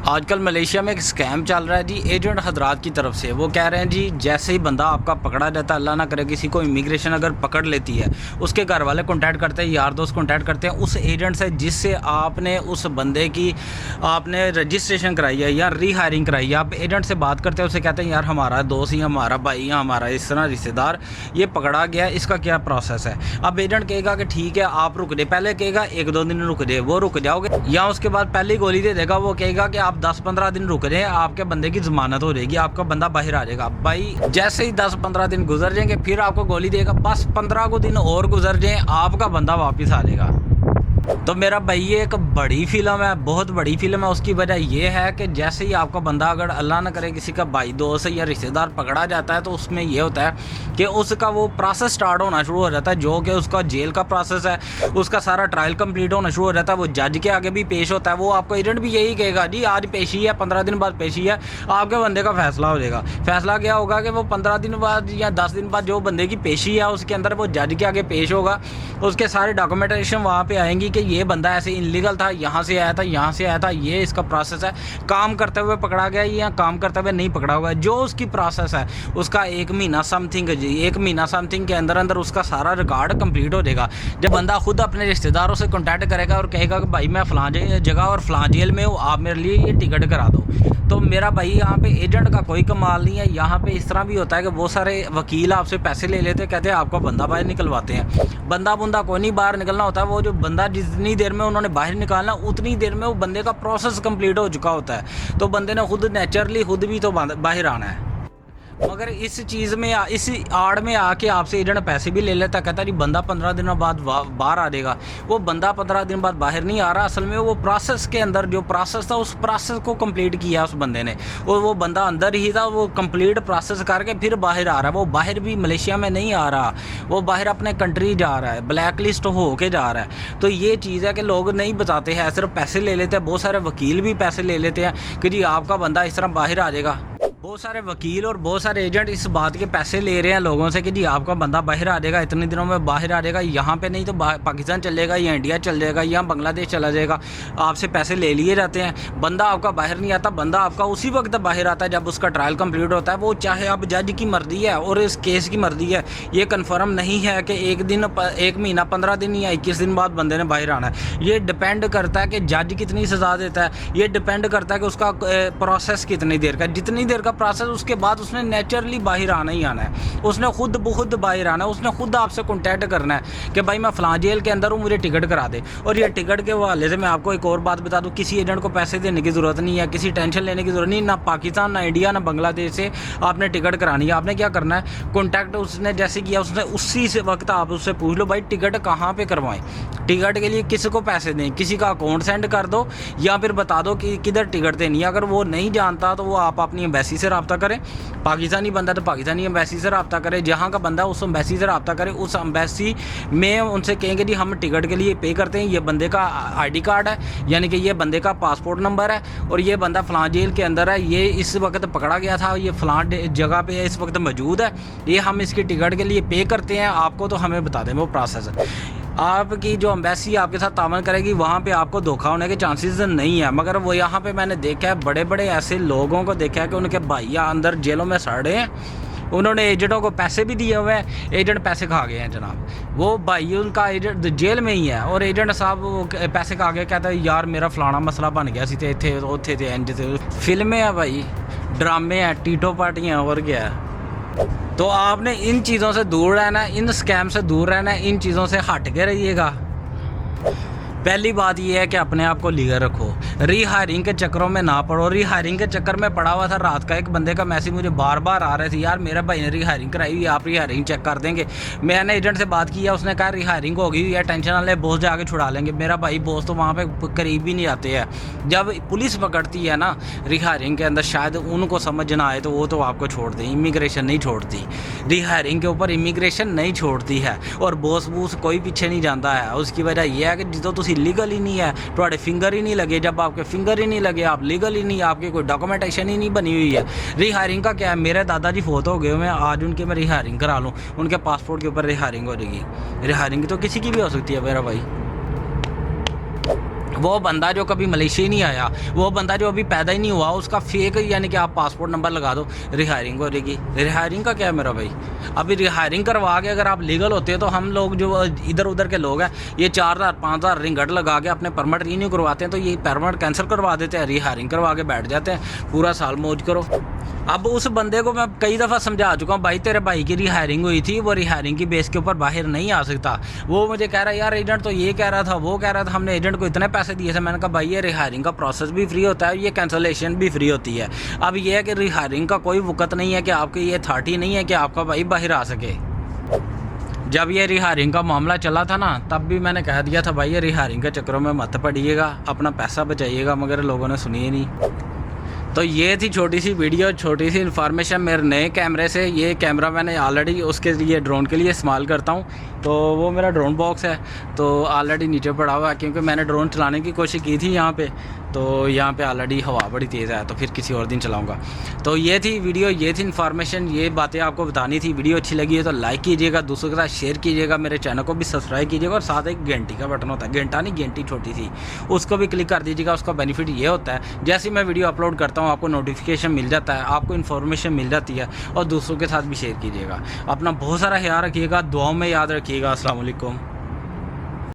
आजकल मलेशिया में एक स्कैम चल रहा है जी, एजेंट हजरात की तरफ से। वो कह रहे हैं जी, जैसे ही बंदा आपका पकड़ा जाता है, अल्लाह ना करे किसी को इमिग्रेशन अगर पकड़ लेती है, उसके घर वाले कॉन्टैक्ट करते हैं, यार दोस्त कॉन्टैक्ट करते हैं उस एजेंट से जिससे आपने उस बंदे की आपने रजिस्ट्रेशन कराई है या रीहायरिंग कराई है। आप एजेंट से बात करते हैं, उससे कहते हैं यार हमारा दोस्त या हमारा भाई या हमारा इस तरह रिश्तेदार ये पकड़ा गया, इसका क्या प्रोसेस है। अब एजेंट कहेगा कि ठीक है आप रुक जाए, पहले कहेगा 1-2 दिन रुक जाए, वो रुक जाओगे, या उसके बाद पहली गोली दे देगा, वो कहेगा कि आप 10-15 दिन रुक रहे हैं, आपके बंदे की जमानत हो जाएगी, आपका बंदा बाहर आ जाएगा। भाई जैसे ही 10-15 दिन गुजर जाएंगे फिर आपको गोली देगा, बस 15 को दिन और गुजर जाए आपका बंदा वापस आ जाएगा। तो मेरा भाई ये एक बड़ी फिल्म है, बहुत बड़ी फिल्म है। उसकी वजह ये है कि जैसे ही आपका बंदा अगर अल्लाह ना करे किसी का भाई दोस्त या रिश्तेदार पकड़ा जाता है, तो उसमें ये होता है कि उसका वो प्रोसेस स्टार्ट होना शुरू हो जाता है, जो कि उसका जेल का प्रोसेस है। उसका सारा ट्रायल कंप्लीट होना शुरू हो जाता है, वो जज के आगे भी पेश होता है। वो आपको एजेंट भी यही कहेगा जी आज पेशी है, 15 दिन बाद पेशी है, आपके बंदे का फैसला हो जाएगा। फैसला क्या होगा कि वो 15 दिन बाद या 10 दिन बाद जो बंदे की पेशी है उसके अंदर वो जज के आगे पेश होगा। उसके सारे डॉक्यूमेंटेशन वहाँ पर आएंगी कि ये बंदा ऐसे इनलीगल था, यहाँ से आया था, यहाँ से आया था, ये इसका प्रोसेस है, काम करते हुए पकड़ा गया या काम करते हुए नहीं पकड़ा हुआ है। जो उसकी प्रोसेस है उसका 1 महीना समथिंग जी, 1 महीना समथिंग के अंदर अंदर उसका सारा रिकॉर्ड कंप्लीट हो जाएगा। जब बंदा खुद अपने रिश्तेदारों से कॉन्टैक्ट करेगा और कहेगा कि भाई मैं फलां जगह और फलां जेल में हूँ, आप मेरे लिए ये टिकट करा दो, तो मेरा भाई यहाँ पे एजेंट का कोई कमाल नहीं है। यहाँ पे इस तरह भी होता है कि बहुत सारे वकील आपसे पैसे ले लेते, कहते हैं आपका बंदा बाहर निकलवाते हैं। बंदा कोई नहीं बाहर निकलना होता है, वो जो बंदा जितनी देर में उन्होंने बाहर निकालना उतनी देर में वो बंदे का प्रोसेस कंप्लीट हो चुका होता है। तो बंदे ने खुद नेचुरली खुद भी तो बाहर आना है। मगर इस चीज़ में इस आड़ में आके आपसे एजेंट पैसे भी ले लेता, कहता जी बंदा 15 दिनों बाद बाहर आ जाएगा। वो बंदा 15 दिन बाद बाहर नहीं आ रहा, असल में वो प्रोसेस के अंदर जो प्रोसेस था उस प्रोसेस को कंप्लीट किया उस बंदे ने, और वो बंदा अंदर ही था, वो कंप्लीट प्रोसेस करके फिर बाहर आ रहा है। वो बाहर भी मलेशिया में नहीं आ रहा, वो बाहर अपने कंट्री जा रहा है, ब्लैक लिस्ट हो के जा रहा है। तो ये चीज़ है कि लोग नहीं बताते हैं, सिर्फ पैसे ले लेते हैं। बहुत सारे वकील भी पैसे ले लेते हैं कि जी आपका बंदा इस तरह बाहर आ जाएगा। बहुत सारे वकील और बहुत सारे एजेंट इस बात के पैसे ले रहे हैं लोगों से कि जी आपका बंदा बाहर आ जाएगा, इतने दिनों में बाहर आ जाएगा, यहाँ पे नहीं तो पाकिस्तान चल जाएगा या इंडिया चल जाएगा या बांग्लादेश चला जाएगा। आपसे पैसे ले लिए जाते हैं, बंदा आपका बाहर नहीं आता। बंदा आपका उसी वक्त बाहर आता है जब उसका ट्रायल कंप्लीट होता है। वो चाहे अब जज की मर्जी है और इस केस की मर्जी है, ये कन्फर्म नहीं है कि 1 महीना 15 दिन या 21 दिन बाद बंदे ने बाहर आना है। ये डिपेंड करता है कि जज कितनी सज़ा देता है, ये डिपेंड करता है कि उसका प्रोसेस कितनी देर का, जितनी देर का प्रोसेस उसके बाद उसने नेचुरली बाहर आना ही आना है। उसने खुद बहुत बाहर आना है, उसने खुद आपसे कॉन्टैक्ट करना है कि भाई मैं फलां जेल के अंदर हूँ, मुझे टिकट करा दे। और ये टिकट के हवाले से मैं आपको एक और बात बता दूँ, किसी एजेंट को पैसे देने की ज़रूरत नहीं है, किसी टेंशन लेने की ज़रूरत नहीं, ना पाकिस्तान ना इंडिया ना बांग्लादेश से आपने टिकट करानी है। आपने क्या करना है, कॉन्टैक्ट उसने जैसे किया उसने उसी से वक्त आप उससे पूछ लो भाई टिकट कहाँ पर करवाएं, टिकट के लिए किसी को पैसे दें, किसी का अकाउंट सेंड कर दो या फिर बता दो कि किधर टिकट देनी है। अगर वो नहीं जानता तो वो आप अपनी एम्बेसी से रब्ता करें, पाकिस्तानी बंदा तो पाकिस्तानी एम्बेसी से रब्ता करें, जहाँ का बंदा उस एम्बेसी से रब्ता करें। उस एम्बेसी में उनसे कहेंगे जी हम टिकट के लिए पे करते हैं, ये बंदे का आईडी कार्ड है, यानी कि ये बंदे का पासपोर्ट नंबर है और ये बंदा फ़लाँ जेल के अंदर है, ये इस वक्त पकड़ा गया था, ये फ़लाँ जगह पे इस वक्त मौजूद है, ये हम इसकी टिकट के लिए पे करते हैं आपको, तो हमें बता दें वो प्रोसेस है। आपकी जो एम्बेसी आपके साथ तामन करेगी वहाँ पे आपको धोखा होने के चांसेस नहीं है। मगर वो यहाँ पे मैंने देखा है, बड़े बड़े ऐसे लोगों को देखा है कि उनके भाइया अंदर जेलों में सड़े हैं, उन्होंने एजेंटों को पैसे भी दिए हुए हैं, एजेंट पैसे खा गए हैं जनाब। वो भाई उनका एजेंट जेल में ही है और एजेंट साहब पैसे खा गए, कहता है यार मेरा फलाना मसला बन गया सी, इतने उत्थे थे इंज थे। फिल्में हैं भाई, ड्रामे हैं, टीटो पार्टियाँ और क्या है। तो आपने इन चीज़ों से दूर रहना है, इन स्कैम से दूर रहना है, इन चीज़ों से हट के रहिएगा। पहली बात यह है कि अपने आप को लीगल रखो, रीहायरिंग के चक्करों में ना पड़ो। रीहायरिंग के चक्कर में पड़ा हुआ था, रात का एक बंदे का मैसेज मुझे बार बार आ रहे थे, यार मेरे भाई ने रीहायरिंग कराई हुई, आप रीहायरिंग चेक कर देंगे। मैंने एजेंट से बात किया, उसने कहा रीहायरिंग हो गई है, टेंशन ना ले, बॉस जाके छुड़ा लेंगे। मेरा भाई बॉस तो वहाँ पे करीब भी नहीं आते हैं। जब पुलिस पकड़ती है ना रीहायरिंग के अंदर, शायद उनको समझ ना आए तो वो तो आपको छोड़ दें, इमिग्रेशन नहीं छोड़ती, रीहायरिंग के ऊपर इमिग्रेशन नहीं छोड़ती है, और बॉस बूस कोई पीछे नहीं जाता है। उसकी वजह यह है कि जो तुम लीगल ही नहीं है, थोड़े फिंगर ही नहीं लगे, जब आपके फिंगर ही नहीं लगे आप लीगल ही नहीं, आपकी कोई डॉक्यूमेंटेशन ही नहीं बनी हुई है। रीहायरिंग का क्या है, मेरे दादाजी फोत हो गए हुए हैं, आज उनके मैं रीहायरिंग करा लूँ, उनके पासपोर्ट के ऊपर रीहायरिंग हो जाएगी। रीहायरिंग तो किसी की भी हो सकती है मेरा भाई। वो बंदा जो कभी मलेशिया नहीं आया, वो बंदा जो अभी पैदा ही नहीं हुआ, उसका फेक यानी कि आप पासपोर्ट नंबर लगा दो, रिहायरिंग हो जाएगी। रिहायरिंग का क्या है मेरा भाई? अभी रिहायरिंग करवा के अगर आप लीगल होते हैं तो हम लोग जो इधर उधर के लोग हैं ये 4000 5000 रिंगट लगा के अपने परमिट रिन्यू करवाते हैं, तो ये परमिट कैंसिल करवा देते हैं, रिहायरिंग करवा के बैठ जाते हैं, पूरा साल मौज करो। अब उस बंदे को मैं कई दफ़ा समझा चुका हूँ, भाई तेरे भाई की रिहायरिंग हुई थी, वो रिहायरिंग की बेस के ऊपर बाहर नहीं आ सकता। वो मुझे कह रहा है यार एजेंट तो ये कह रहा था, वो कह रहा था, हमने एजेंट को इतने पैसे दिए थे। मैंने कहा भाई ये रिहायरिंग का प्रोसेस भी फ्री होता है, ये कैंसलेशन भी फ्री होती है। अब ये है कि रिहायरिंग का कोई वक़्त नहीं है कि आपकी ये अथॉरिटी नहीं है कि आपका भाई बाहर आ सके। जब ये रिहायरिंग का मामला चला था ना, तब भी मैंने कह दिया था भाई ये रिहायरिंग के चक्करों में मत पड़िएगा, अपना पैसा बचाइएगा, मगर लोगों ने सुनी ही नहीं। तो ये थी छोटी सी वीडियो, छोटी सी इन्फॉर्मेशन मेरे नए कैमरे से। ये कैमरा मैंने ऑलरेडी उसके लिए ड्रोन के लिए इस्तेमाल करता हूँ, तो वो मेरा ड्रोन बॉक्स है, तो ऑलरेडी नीचे पड़ा हुआ है, क्योंकि मैंने ड्रोन चलाने की कोशिश की थी यहाँ पे, तो यहाँ पे ऑलरेडी हवा बड़ी तेज़ है, तो फिर किसी और दिन चलाऊँगा। तो ये थी वीडियो, ये थी इन्फॉर्मेशन, ये बातें आपको बतानी थी। वीडियो अच्छी लगी है तो लाइक कीजिएगा, दूसरों के साथ शेयर कीजिएगा, मेरे चैनल को भी सब्सक्राइब कीजिएगा, और साथ एक घंटी का बटन होता है, घंटा नहीं घंटी छोटी सी, उसको भी क्लिक कर दीजिएगा। उसका बेनिफिट ये होता है जैसे मैं वीडियो अपलोड करता हूँ आपको नोटिफिकेशन मिल जाता है, आपको इन्फॉर्मेशन मिल जाती है, और दूसरों के साथ भी शेयर कीजिएगा। अपना बहुत सारा ख्याल रखिएगा, दुआओं में याद रखिएगा। अस्सलाम वालेकुम।